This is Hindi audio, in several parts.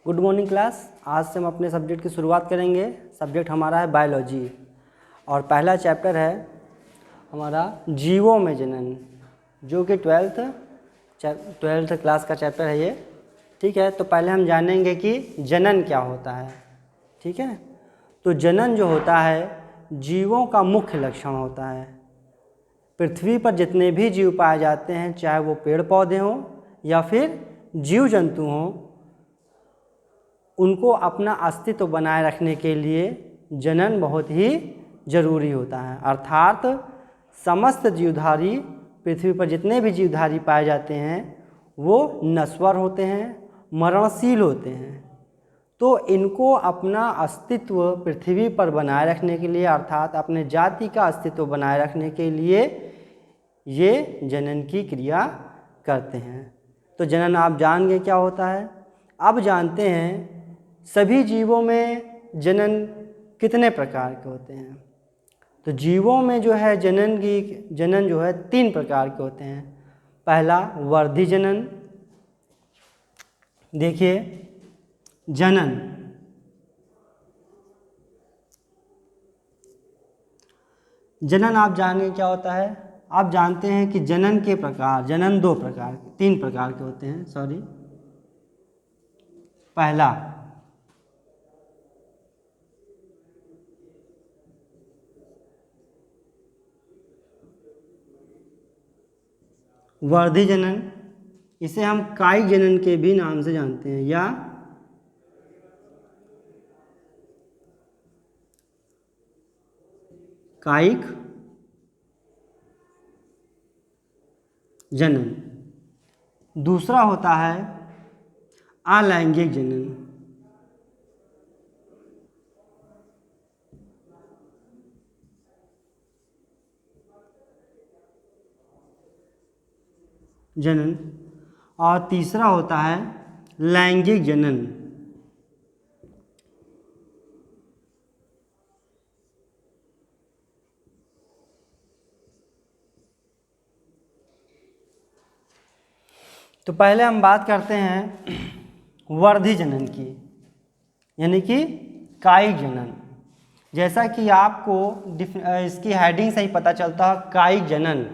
Good morning class. आज से हम अपने सब्जेक्ट की शुरुआत करेंगे। सब्जेक्ट हमारा है बायोलॉजी और पहला चैप्टर है हमारा जीवों में जनन, जो कि ट्वेल्थ क्लास का चैप्टर है ये। ठीक है, तो पहले हम जानेंगे कि जनन क्या होता है। ठीक है, तो जनन जो होता है जीवों का मुख्य लक्षण होता है। पृथ्वी पर जितने भी जीव पाए जाते हैं, चाहे वो पेड़ पौधे हों या फिर जीव जंतु हों, उनको अपना अस्तित्व बनाए रखने के लिए जनन बहुत ही जरूरी होता है। अर्थात समस्त जीवधारी, पृथ्वी पर जितने भी जीवधारी पाए जाते हैं वो नश्वर होते हैं, मरणशील होते हैं। तो इनको अपना अस्तित्व पृथ्वी पर बनाए रखने के लिए, अर्थात अपने जाति का अस्तित्व बनाए रखने के लिए ये जनन की क्रिया करते हैं। तो जनन आप जान गए क्या होता है। अब जानते हैं सभी जीवों में जनन कितने प्रकार के होते हैं। तो जीवों में जो है जनन जो है 3 प्रकार के होते हैं। पहला वर्धी जनन। देखिए, जनन आप जानेंगे क्या होता है। आप जानते हैं कि जनन के प्रकार, जनन 3 प्रकार के होते हैं। पहला वर्धी जनन, इसे हम कायिक जनन के भी नाम से जानते हैं, या कायिक जनन। दूसरा होता है अलैंगिक जनन। और तीसरा होता है लैंगिक जनन। तो पहले हम बात करते हैं वर्धी जनन की, यानी कि कायिक जनन। जैसा कि आपको इसकी हेडिंग से ही पता चलता है, कायिक जनन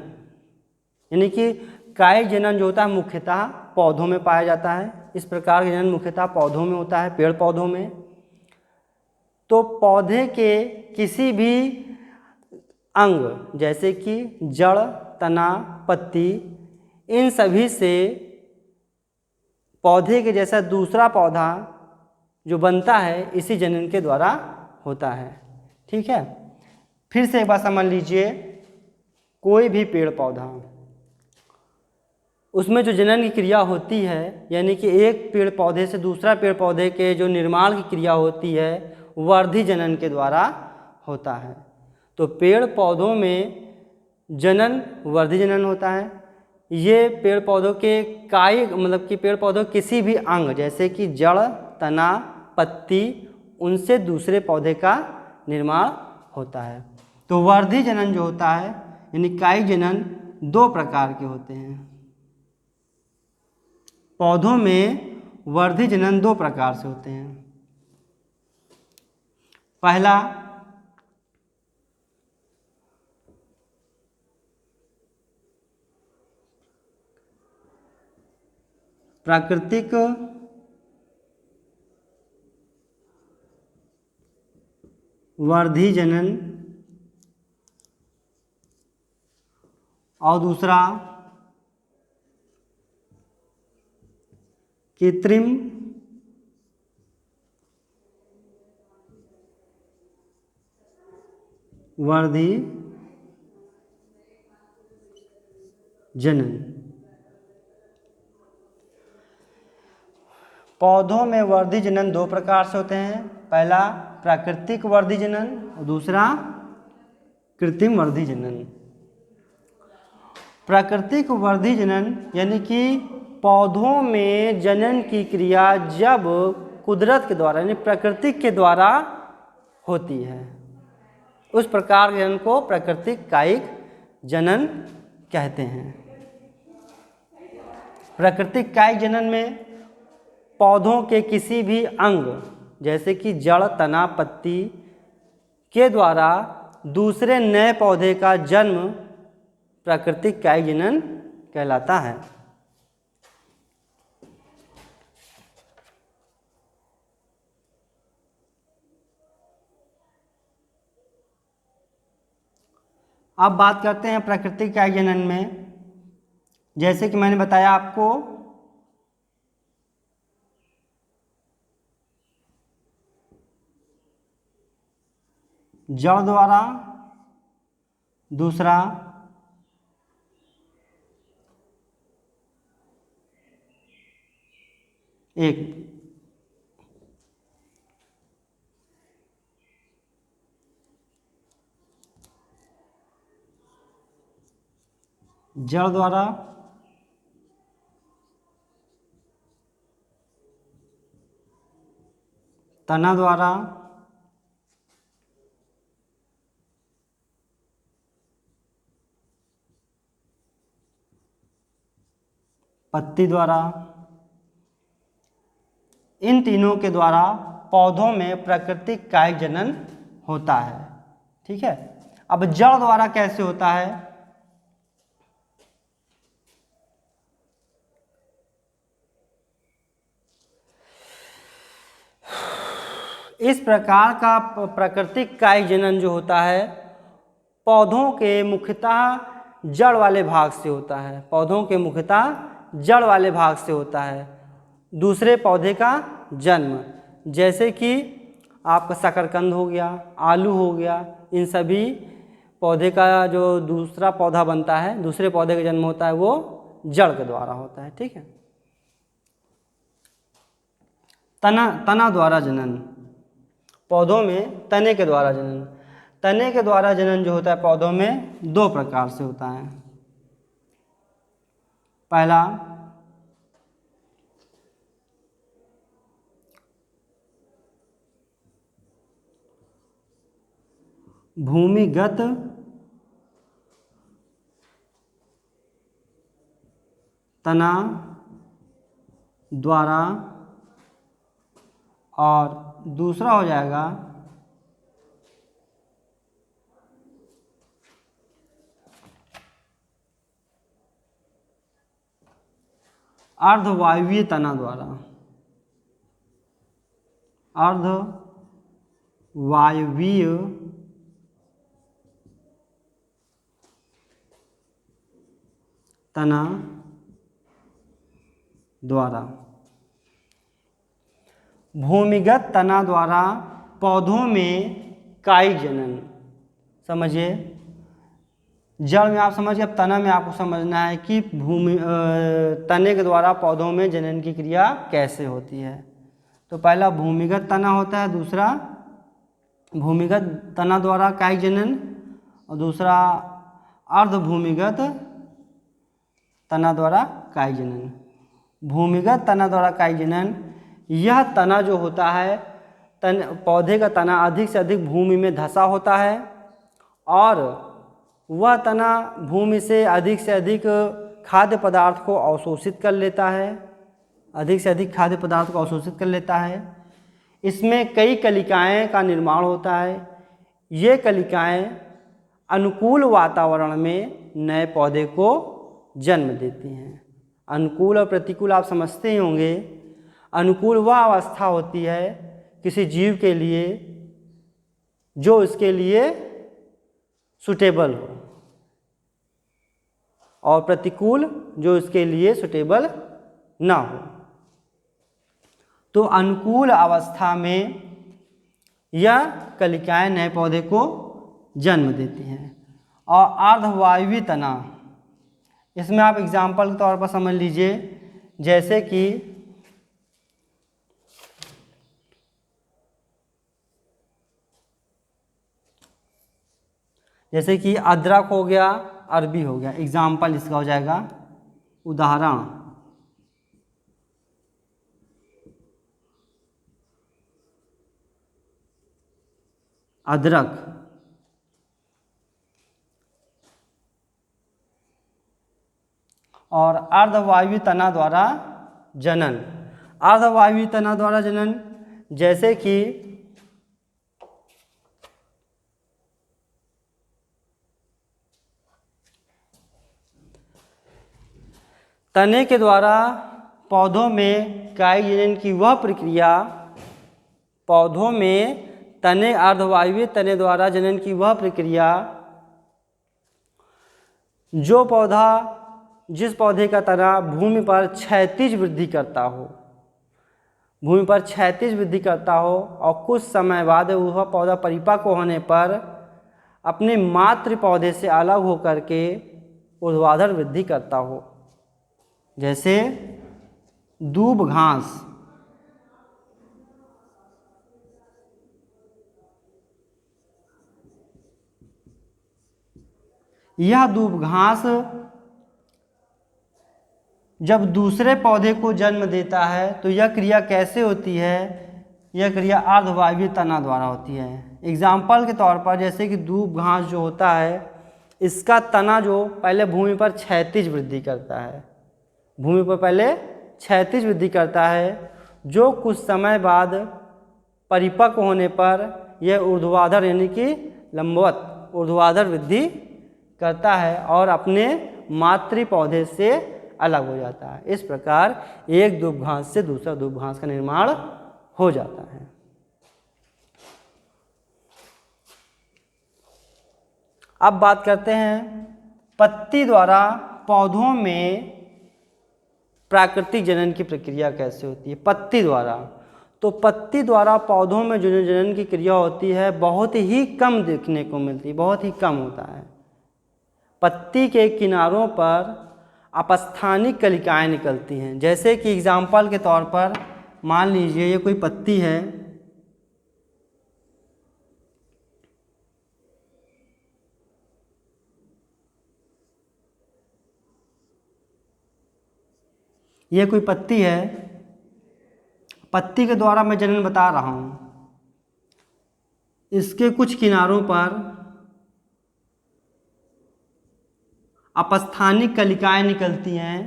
यानी कि कायिक जनन जो होता है मुख्यतः पौधों में पाया जाता है। इस प्रकार का जनन मुख्यतः पौधों में होता है, पेड़ पौधों में। तो पौधे के किसी भी अंग, जैसे कि जड़, तना, पत्ती, इन सभी से पौधे के जैसा दूसरा पौधा जो बनता है इसी जनन के द्वारा होता है। ठीक है, फिर से एक बार समझ लीजिए, कोई भी पेड़ पौधा, उसमें जो जनन की क्रिया होती है, यानी कि एक पेड़ पौधे से दूसरा पेड़ पौधे के जो निर्माण की क्रिया होती है, वर्धी जनन के द्वारा होता है। तो पेड़ पौधों में जनन वर्धी जनन होता है। ये पेड़ पौधों के कायिक, मतलब कि पेड़ पौधों किसी भी अंग, जैसे कि जड़, तना, पत्ती, उनसे दूसरे पौधे का निर्माण होता है। तो वर्धी जनन जो होता है, यानी कायिक जनन, 2 प्रकार के होते हैं। पौधों में वर्धी जनन 2 प्रकार से होते हैं। पहला प्राकृतिक वर्धी जनन और दूसरा कृत्रिम वर्धी जनन। पौधों में वर्धी जनन 2 प्रकार से होते हैं। पहला प्राकृतिक वर्धी जनन और दूसरा कृत्रिम वर्धी जनन। प्राकृतिक वर्धी जनन यानी कि पौधों में जनन की क्रिया जब कुदरत के द्वारा, यानी प्रकृति के द्वारा होती है, उस प्रकार के जनन को प्राकृतिक कायिक जनन कहते हैं। प्राकृतिक कायिक जनन में पौधों के किसी भी अंग जैसे कि जड़, तना, पत्ती के द्वारा दूसरे नए पौधे का जन्म प्राकृतिक कायिक जनन कहलाता है। अब बात करते हैं प्राकृतिक कायिक जनन में। जैसे कि मैंने बताया आपको, जड़ द्वारा, दूसरा एक जड़ द्वारा, तना द्वारा, पत्ती द्वारा, इन तीनों के द्वारा पौधों में प्राकृतिक कायिक जनन होता है। ठीक है। अब जड़ द्वारा कैसे होता है? इस प्रकार का प्राकृतिक कायिक जनन जो होता है पौधों के मुख्यतः जड़ वाले भाग से होता है। पौधों के मुख्यतः जड़ वाले भाग से होता है दूसरे पौधे का जन्म। जैसे कि आपका शकरकंद हो गया, आलू हो गया, इन सभी पौधे का जो दूसरा पौधा बनता है, दूसरे पौधे का जन्म होता है, वो जड़ के द्वारा होता है। ठीक है। तना द्वारा जनन, पौधों में तने के द्वारा जनन। तने के द्वारा जनन जो होता है पौधों में दो प्रकार से होता है। पहला भूमिगत तना द्वारा और दूसरा हो जाएगा अर्धवायवीय तना द्वारा। अर्धवायवीय तना द्वारा। भूमिगत तना द्वारा पौधों में कायिक जनन। समझिए, जड़ में आप समझिए, अब तना में आपको समझना है कि तने के द्वारा पौधों में जनन की क्रिया कैसे होती है। तो पहला भूमिगत तना होता है, दूसरा भूमिगत तना द्वारा कायिक जनन और दूसरा अर्धभूमिगत तना द्वारा कायिक जनन। भूमिगत तना द्वारा कायिक जनन, यह तना जो होता है पौधे का तना अधिक से अधिक भूमि में धंसा होता है और वह तना भूमि से अधिक खाद्य पदार्थ को अवशोषित कर लेता है, अधिक से अधिक खाद्य पदार्थ को अवशोषित कर लेता है। इसमें कई कलिकाएं का निर्माण होता है। ये कलिकाएं अनुकूल वातावरण में नए पौधे को जन्म देती हैं। अनुकूल और प्रतिकूल आप समझते ही होंगे। अनुकूल वह अवस्था होती है किसी जीव के लिए जो इसके लिए सुटेबल हो, और प्रतिकूल जो इसके लिए सुटेबल ना हो। तो अनुकूल अवस्था में यह कलिकाएं नए पौधे को जन्म देती हैं। और अर्धवायवीय तना, इसमें आप एग्जाम्पल के तौर पर समझ लीजिए, जैसे कि अदरक हो गया, अरबी हो गया। एग्जाम्पल इसका हो जाएगा, उदाहरण अदरक, और अर्धवायवीय तना द्वारा जनन। अर्धवायवीय तना द्वारा जनन, जैसे कि तने के द्वारा पौधों में काई जनन की वह प्रक्रिया, पौधों में तने अर्धवायवीय तने द्वारा जनन की वह प्रक्रिया जो पौधा, जिस पौधे का तना भूमि पर क्षैतिज वृद्धि करता हो, भूमि पर क्षैतिज वृद्धि करता हो और कुछ समय बाद वह पौधा परिपक्व होने पर अपने मातृ पौधे से अलग होकर के ऊर्ध्वाधर वृद्धि करता हो, जैसे दूब घास। यह दूब घास जब दूसरे पौधे को जन्म देता है तो यह क्रिया कैसे होती है? यह क्रिया अर्धवायवीय तना द्वारा होती है। एग्जाम्पल के तौर पर जैसे कि दूब घास जो होता है, इसका तना जो पहले भूमि पर क्षैतिज वृद्धि करता है, भूमि पर पहले क्षैतिज वृद्धि करता है, जो कुछ समय बाद परिपक्व होने पर यह ऊर्ध्वाधर यानी कि लंबवत ऊर्ध्वाधर वृद्धि करता है और अपने मातृ पौधे से अलग हो जाता है। इस प्रकार एक दूब घास से दूसरा दूब घास का निर्माण हो जाता है। अब बात करते हैं पत्ती द्वारा पौधों में प्राकृतिक जनन की प्रक्रिया कैसे होती है। पत्ती द्वारा, तो पत्ती द्वारा पौधों में जो जनन की क्रिया होती है बहुत ही कम देखने को मिलती है, बहुत ही कम होता है। पत्ती के किनारों पर अपस्थानिक कलिकाएं निकलती हैं, जैसे कि एग्जाम्पल के तौर पर मान लीजिए ये कोई पत्ती है, ये कोई पत्ती है, पत्ती के द्वारा मैं जनन बता रहा हूँ। इसके कुछ किनारों पर अपस्थानिक कलिकाएं निकलती हैं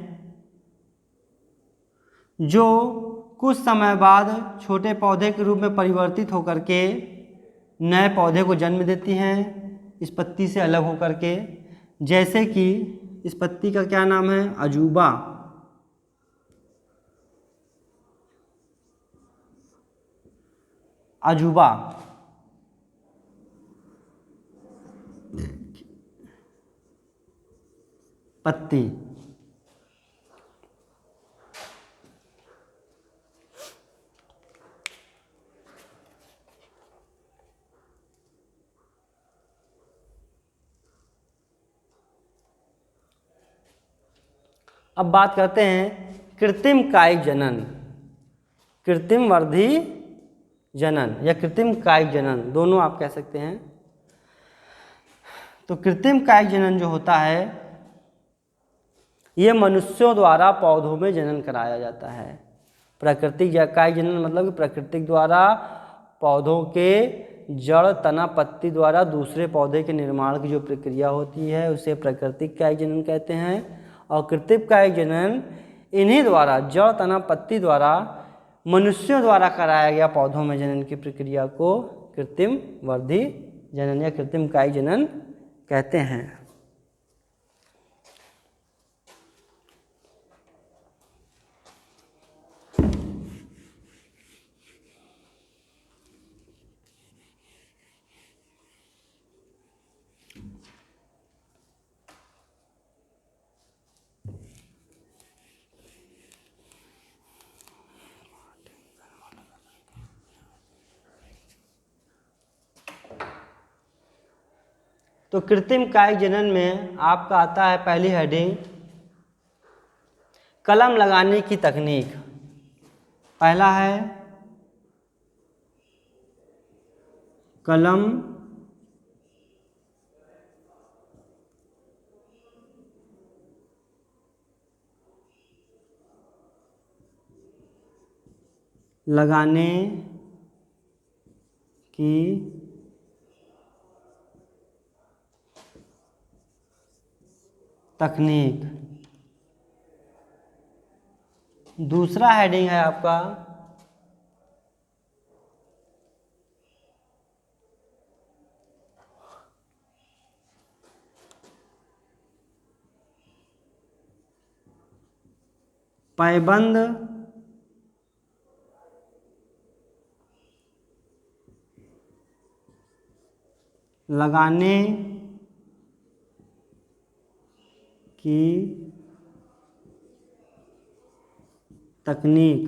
जो कुछ समय बाद छोटे पौधे के रूप में परिवर्तित होकर के नए पौधे को जन्म देती हैं इस पत्ती से अलग होकर के। जैसे कि इस पत्ती का क्या नाम है? अजूबा। अजूबा पत्ती। अब बात करते हैं कृत्रिम कायिक जनन, कृत्रिम वर्धी जनन या कृत्रिम कायिक जनन, दोनों आप कह सकते हैं। तो कृत्रिम कायिक जनन जो होता है ये मनुष्यों द्वारा पौधों में जनन कराया जाता है। प्राकृतिक या कायिक जनन मतलब कि प्राकृतिक द्वारा पौधों के जड़, तना, पत्ती द्वारा दूसरे पौधे के निर्माण की जो प्रक्रिया होती है उसे प्राकृतिक कायिक जनन कहते हैं। और कृत्रिम कायिक जनन इन्हीं द्वारा, जड़, तना, पत्ती द्वारा मनुष्यों द्वारा कराया गया पौधों में जनन की प्रक्रिया को कृत्रिम वर्धी जनन या कृत्रिम कायिक जनन कहते हैं। तो कृत्रिम कायिक जनन में आपका आता है पहली हेडिंग कलम लगाने की तकनीक। पहला है कलम लगाने की तकनीक। दूसरा हेडिंग है आपका पैबंद लगाने की तकनीक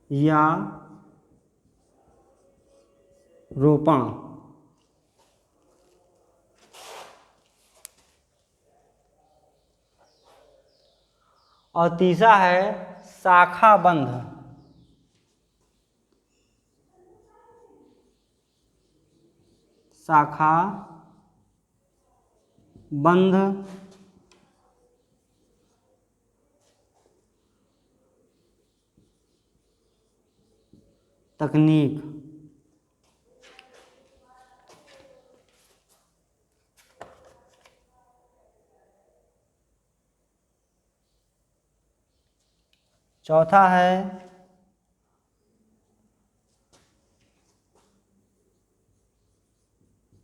या रोपण। और तीसरा है शाखाबंध। शाखा बंध तकनीक। चौथा है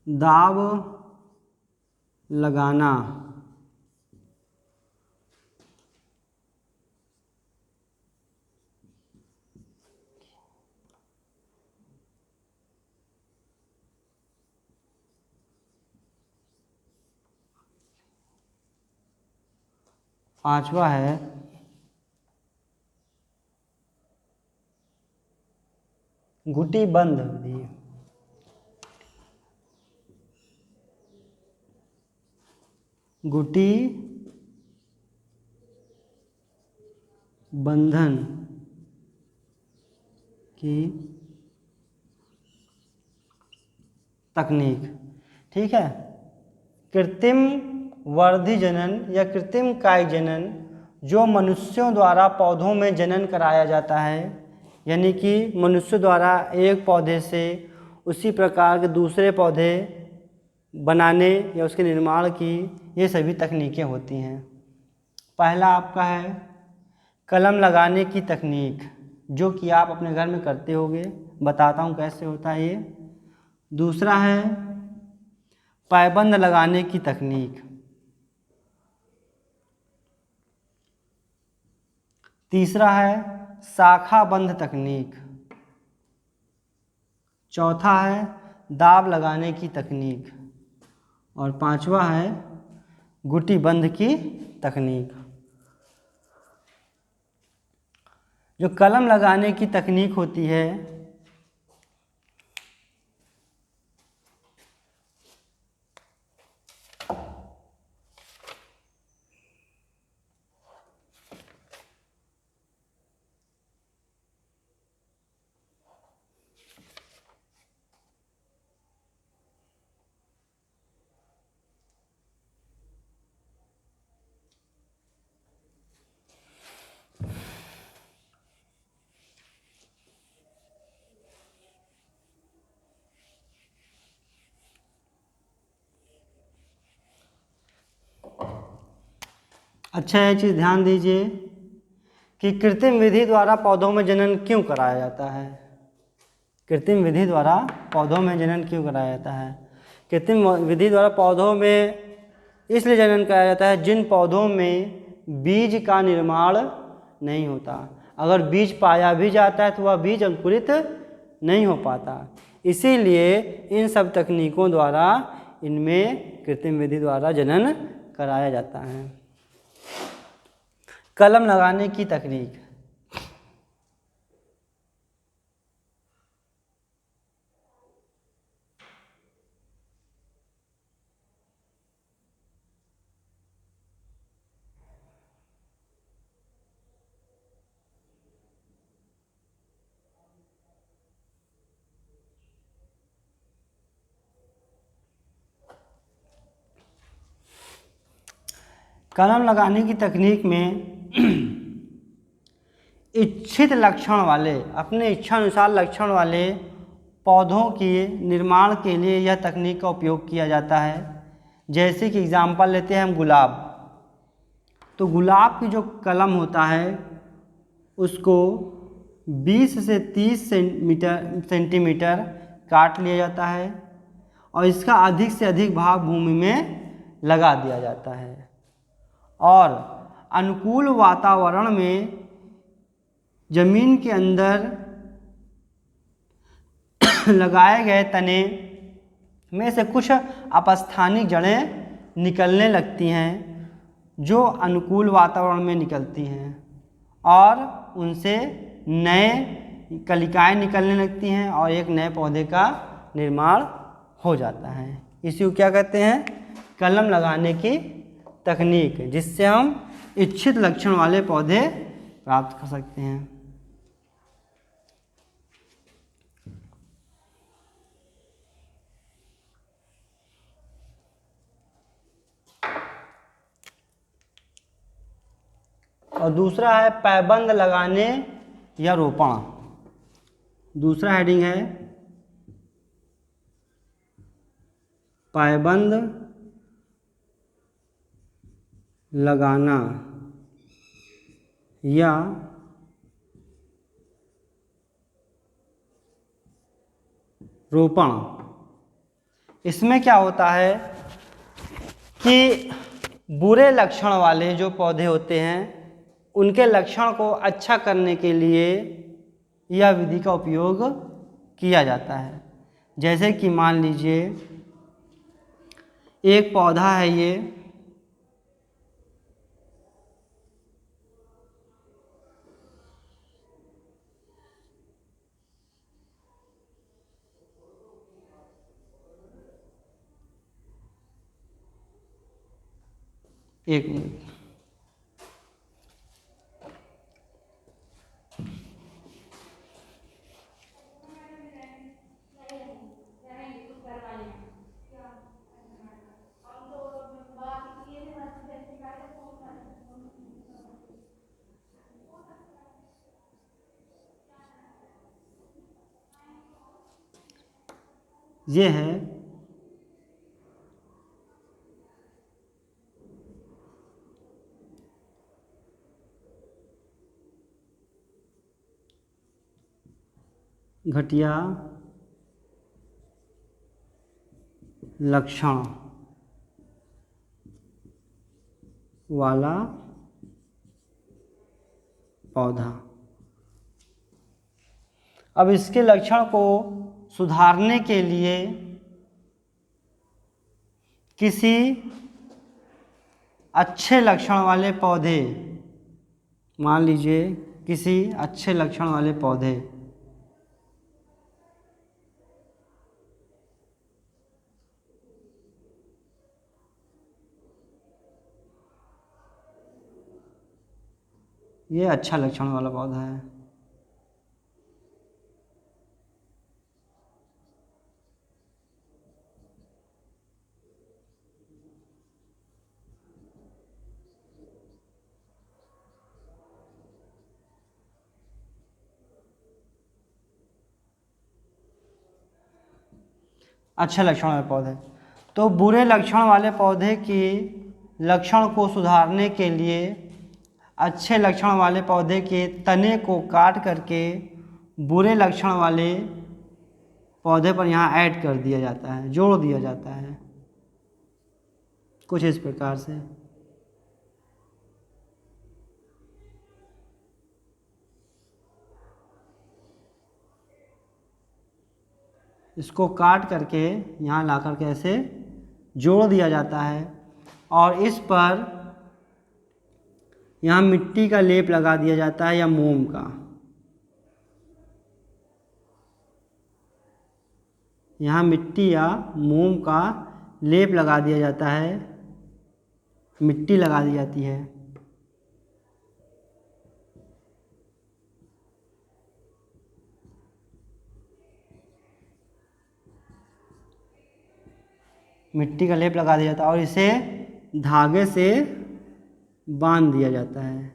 दाव लगाना। पांचवा है गुटी बंद विधि। गुटी बंधन की तकनीक। ठीक है। कृत्रिम वर्धी जनन या कृत्रिम कायिक जनन जो मनुष्यों द्वारा पौधों में जनन कराया जाता है, यानी कि मनुष्य द्वारा एक पौधे से उसी प्रकार के दूसरे पौधे बनाने या उसके निर्माण की ये सभी तकनीकें होती हैं। पहला आपका है कलम लगाने की तकनीक, जो कि आप अपने घर में करते होंगे, बताता हूँ कैसे होता है ये। दूसरा है पैबंद लगाने की तकनीक। तीसरा है शाखाबंध तकनीक। चौथा है दाब लगाने की तकनीक। और पांचवा है गुटी बंध की तकनीक। जो कलम लगाने की तकनीक होती है अच्छा है, चीज़ ध्यान दीजिए कि कृत्रिम विधि द्वारा पौधों में जनन क्यों कराया जाता है। कृत्रिम विधि द्वारा पौधों में जनन क्यों कराया जाता है। कृत्रिम विधि द्वारा पौधों में इसलिए जनन कराया जाता है जिन पौधों में बीज का निर्माण नहीं होता। अगर बीज पाया भी जाता है तो वह बीज अंकुरित नहीं हो पाता। इसीलिए इन सब तकनीकों द्वारा इनमें कृत्रिम विधि द्वारा जनन कराया जाता है। कलम लगाने की तकनीक। कलम लगाने की तकनीक में इच्छित लक्षण वाले, अपने इच्छानुसार लक्षण वाले पौधों के निर्माण के लिए यह तकनीक का उपयोग किया जाता है। जैसे कि एग्जाम्पल लेते हैं हम गुलाब। तो गुलाब की जो कलम होता है उसको 20 से 30 सेंटीमीटर काट लिया जाता है और इसका अधिक से अधिक भाग भूमि में लगा दिया जाता है और अनुकूल वातावरण में जमीन के अंदर लगाए गए तने में से कुछ अपस्थानिक जड़ें निकलने लगती हैं जो अनुकूल वातावरण में निकलती हैं और उनसे नए कलिकाएं निकलने लगती हैं और एक नए पौधे का निर्माण हो जाता है। इसी को क्या कहते हैं? कलम लगाने की तकनीक, जिससे हम इच्छित लक्षण वाले पौधे प्राप्त कर सकते हैं। और दूसरा है पैबंद लगाने या रोपण। दूसरा हेडिंग है पैबंद लगाना या रोपण। इसमें क्या होता है कि बुरे लक्षण वाले जो पौधे होते हैं उनके लक्षण को अच्छा करने के लिए यह विधि का उपयोग किया जाता है। जैसे कि मान लीजिए एक पौधा है ये, एक मिनट, ये है घटिया लक्षण वाला पौधा। अब इसके लक्षण को सुधारने के लिए किसी अच्छे लक्षण वाले पौधे, मान लीजिए किसी अच्छे लक्षण वाले पौधे ये अच्छा लक्षण वाला पौधा है। अच्छे लक्षण वाले पौधे। तो बुरे लक्षण वाले पौधे के लक्षण को सुधारने के लिए अच्छे लक्षण वाले पौधे के तने को काट करके बुरे लक्षण वाले पौधे पर यहाँ ऐड कर दिया जाता है, जोड़ दिया जाता है कुछ इस प्रकार से। इसको काट करके यहाँ ला करके ऐसे जोड़ दिया जाता है और इस पर यहाँ मिट्टी का लेप लगा दिया जाता है या मोम का। यहाँ मिट्टी या मोम का लेप लगा दिया जाता है, मिट्टी लगा दी जाती है। मिट्टी का लेप लगा दिया जाता है और इसे धागे से बांध दिया जाता है।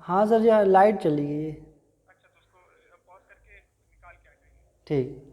हाँ सर, जो है लाइट चली गई है। अच्छा, तो उसको पॉज करके निकाल के आ जाइए। ठीक।